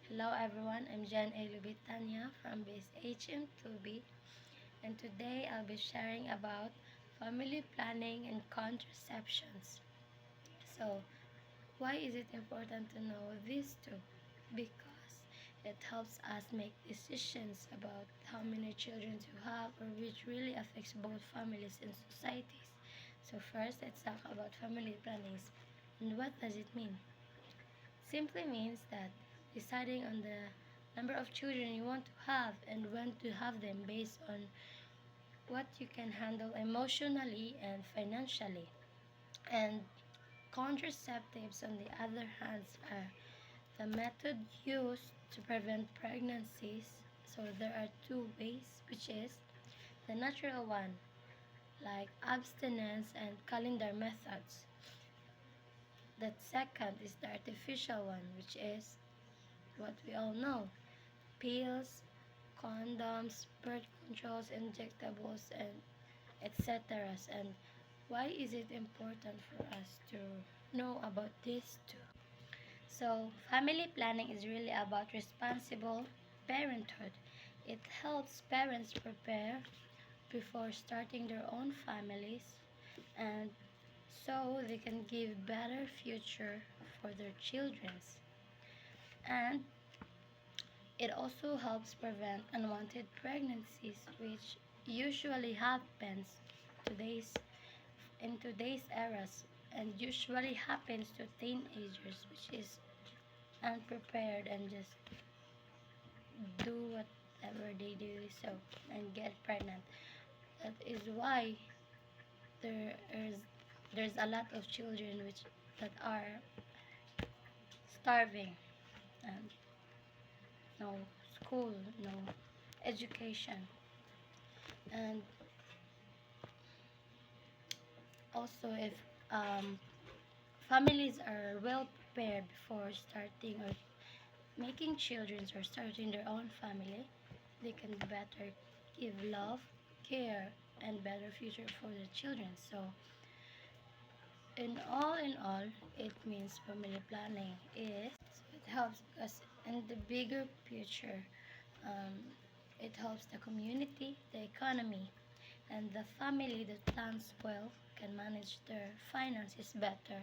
Hello everyone, I'm Jen A. Lubitania from base HM2B, and today I'll be sharing about family planning and contraceptions. So, why is it important to know these two? Because it helps us make decisions about how many children to have, or which really affects both families and societies. So first, let's talk about family planning. And what does it mean? Simply means that deciding on the number of children you want to have and when to have them based on what you can handle emotionally and financially. And contraceptives, on the other hand, are the method used to prevent pregnancies. So there are two ways, which is the natural one, like abstinence and calendar methods. The second is the artificial one, which is what we all know: pills, condoms, birth controls, injectables, and etc. And why is it important for us to know about these two? So, family planning is really about responsible parenthood. It helps parents prepare before starting their own families, and so they can give better future for their children. And it also helps prevent unwanted pregnancies, which usually happens today's in today's eras, and usually happens to teenagers, which is unprepared and just do whatever they do so and get pregnant. That is why there is there's a lot of children which that are starving, and no school, no education. And also, if um, families are well prepared before starting or making children or starting their own family, they can better give love, care, and better future for their children. So, in all, it means family planning is it helps us in the bigger picture. Um, it helps the community, the economy, and the family that plans well can manage their finances better,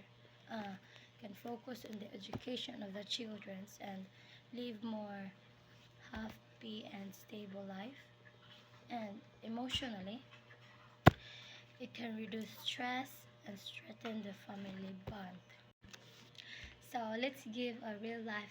uh, can focus on the education of the children and live more happy and stable life. And emotionally, it can reduce stress and strengthen the family bond. So let's give a real life